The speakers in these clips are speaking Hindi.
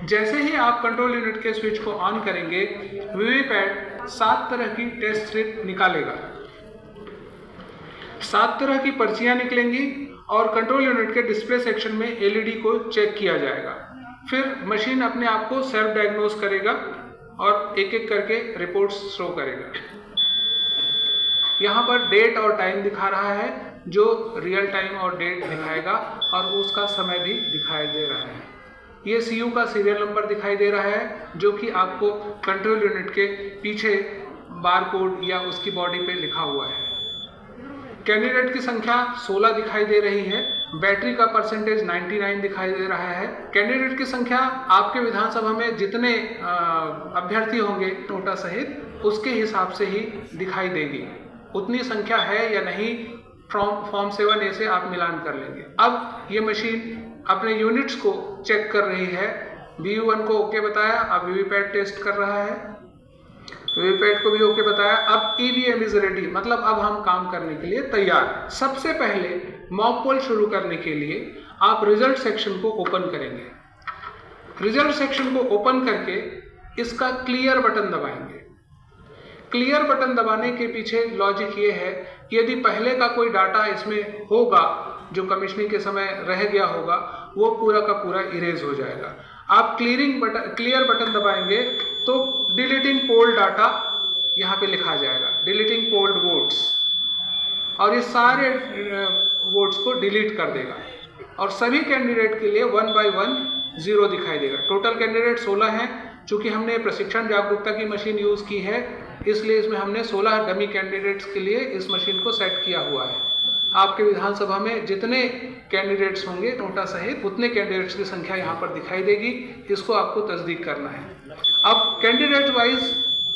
जैसे ही आप कंट्रोल यूनिट के स्विच को ऑन करेंगे, वीवीपैट 7 तरह की टेस्ट स्ट्रिप निकालेगा। 7 तरह की पर्चियां निकलेंगी और कंट्रोल यूनिट के डिस्प्ले सेक्शन में एलईडी को चेक किया जाएगा। फिर मशीन अपने आप को सेल्फ डायग्नोज करेगा और एक एक करके रिपोर्ट्स शो करेगा। यहाँ पर डेट और टाइम दिखा रहा है, जो रियल टाइम और डेट दिखाएगा और उसका समय भी दिखाई दे रहा है। ये सीयू का सीरियल नंबर दिखाई दे रहा है, जो कि आपको कंट्रोल यूनिट के पीछे बारकोड या उसकी बॉडी पे लिखा हुआ है। कैंडिडेट की संख्या 16 दिखाई दे रही है। बैटरी का परसेंटेज 99 दिखाई दे रहा है। कैंडिडेट की संख्या आपके विधानसभा में जितने अभ्यर्थी होंगे नोटा सहित, उसके हिसाब से ही दिखाई देगी। उतनी संख्या है या नहीं, फॉर्म 7A से आप मिलान कर लेंगे। अब ये मशीन अपने यूनिट्स को चेक कर रही है। VU1 को ओके बताया, अब वीवीपैट टेस्ट कर रहा है। वीवीपैट को भी ओके बताया। अब EVM इज रेडी, मतलब अब हम काम करने के लिए तैयार हैं। सबसे पहले मॉक पोल शुरू करने के लिए आप रिजल्ट सेक्शन को ओपन करेंगे। रिजल्ट सेक्शन को ओपन करके इसका क्लियर बटन दबाएंगे। क्लियर बटन दबाने के पीछे लॉजिक ये है कि यदि पहले का कोई डाटा इसमें होगा जो कमीशनिंग के समय रह गया होगा, वो पूरा का पूरा इरेज हो जाएगा। आप क्लियर बटन दबाएंगे तो डिलीटिंग पोल डाटा यहाँ पे लिखा जाएगा, डिलीटिंग पोल्ड वोट्स, और ये सारे वोट्स को डिलीट कर देगा और सभी कैंडिडेट के लिए 1 by 1 0 दिखाई देगा। टोटल कैंडिडेट 16 हैं। चूंकि हमने प्रशिक्षण जागरूकता की मशीन यूज की है, इसलिए इसमें हमने 16 डमी कैंडिडेट्स के लिए इस मशीन को सेट किया हुआ है। आपके विधानसभा में जितने कैंडिडेट्स होंगे नोटा सहित, उतने कैंडिडेट्स की संख्या यहाँ पर दिखाई देगी। इसको आपको तस्दीक करना है। अब कैंडिडेट वाइज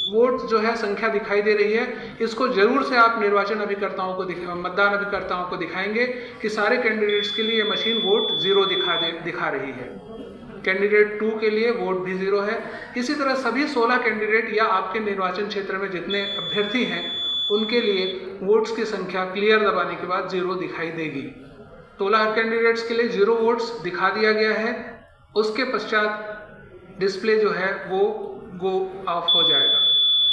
वोट जो है संख्या दिखाई दे रही है, इसको जरूर से आप निर्वाचन अभिकर्ताओं को मतदान अभिकर्ताओं को दिखाएंगे कि सारे कैंडिडेट्स के लिए मशीन वोट 0 दिखा रही है। कैंडिडेट 2 के लिए वोट भी 0 है। इसी तरह सभी 16 कैंडिडेट या आपके निर्वाचन क्षेत्र में जितने अभ्यर्थी हैं, उनके लिए वोट्स की संख्या क्लियर दबाने के बाद 0 दिखाई देगी। 16 कैंडिडेट्स के लिए 0 वोट्स दिखा दिया गया है। उसके पश्चात डिस्प्ले जो है वो गो ऑफ हो जाएगा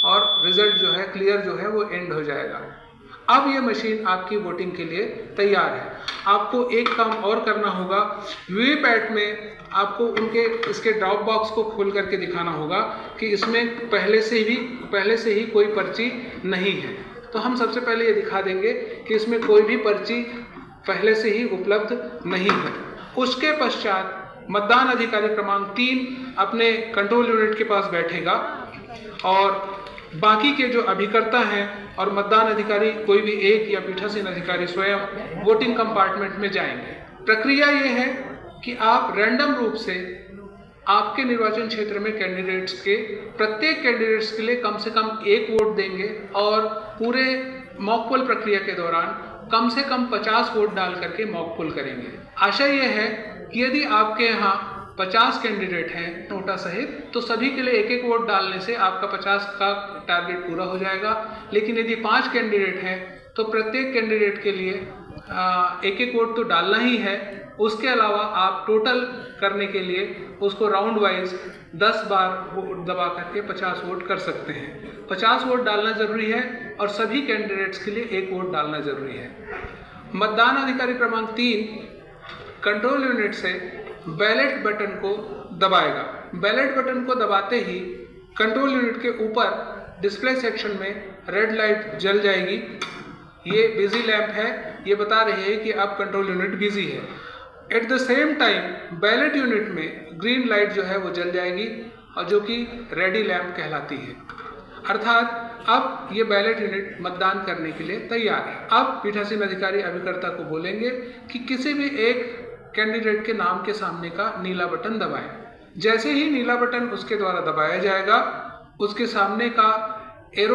और रिजल्ट जो है क्लियर जो है वो एंड हो जाएगा। अब ये मशीन आपकी वोटिंग के लिए तैयार है। आपको एक काम और करना होगा, वीवीपैट में आपको इसके ड्रॉप बॉक्स को खोल करके दिखाना होगा कि इसमें पहले से ही कोई पर्ची नहीं है। तो हम सबसे पहले ये दिखा देंगे कि इसमें कोई भी पर्ची पहले से ही उपलब्ध नहीं है। उसके पश्चात मतदान अधिकारी क्रमांक 3 अपने कंट्रोल यूनिट के पास बैठेगा और बाकी के जो अभिकर्ता हैं और मतदान अधिकारी कोई भी एक या पीठासीन अधिकारी स्वयं वोटिंग कंपार्टमेंट में जाएंगे। प्रक्रिया ये है कि आप रैंडम रूप से आपके निर्वाचन क्षेत्र में प्रत्येक कैंडिडेट्स के लिए कम से कम 1 वोट देंगे और पूरे मॉक पोल प्रक्रिया के दौरान कम से कम 50 वोट डाल करके मॉक पोल करेंगे। आशा यह है कि यदि आपके यहाँ 50 कैंडिडेट हैं नोटा सहित, तो सभी के लिए 1-1 वोट डालने से आपका 50 का टारगेट पूरा हो जाएगा। लेकिन यदि 5 कैंडिडेट हैं तो प्रत्येक कैंडिडेट के लिए 1-1 वोट तो डालना ही है। उसके अलावा आप टोटल करने के लिए उसको राउंड वाइज 10 बार वोट दबा करके 50 वोट कर सकते हैं। 50 वोट डालना जरूरी है और सभी कैंडिडेट्स के लिए 1 वोट डालना जरूरी है। मतदान अधिकारी क्रमांक 3 कंट्रोल यूनिट से बैलेट बटन को दबाएगा। बैलेट बटन को दबाते ही कंट्रोल यूनिट के ऊपर डिस्प्ले सेक्शन में रेड लाइट जल जाएगी। ये बिजी लैंप है, ये बता रही है कि अब कंट्रोल यूनिट बिजी है। At the same time ballot unit में ग्रीन लाइट जो है वो जल जाएगी और जो कि रेडी लैंप कहलाती है। अर्थात अब ये बैलेट यूनिट मतदान करने के लिए तैयार है। अब पीठासीन अधिकारी अभिकर्ता को बोलेंगे कि किसी भी एक कैंडिडेट के नाम के सामने का नीला बटन दबाएं। जैसे ही नीला बटन उसके द्वारा दबाया जाएगा, उसके सामने का एरो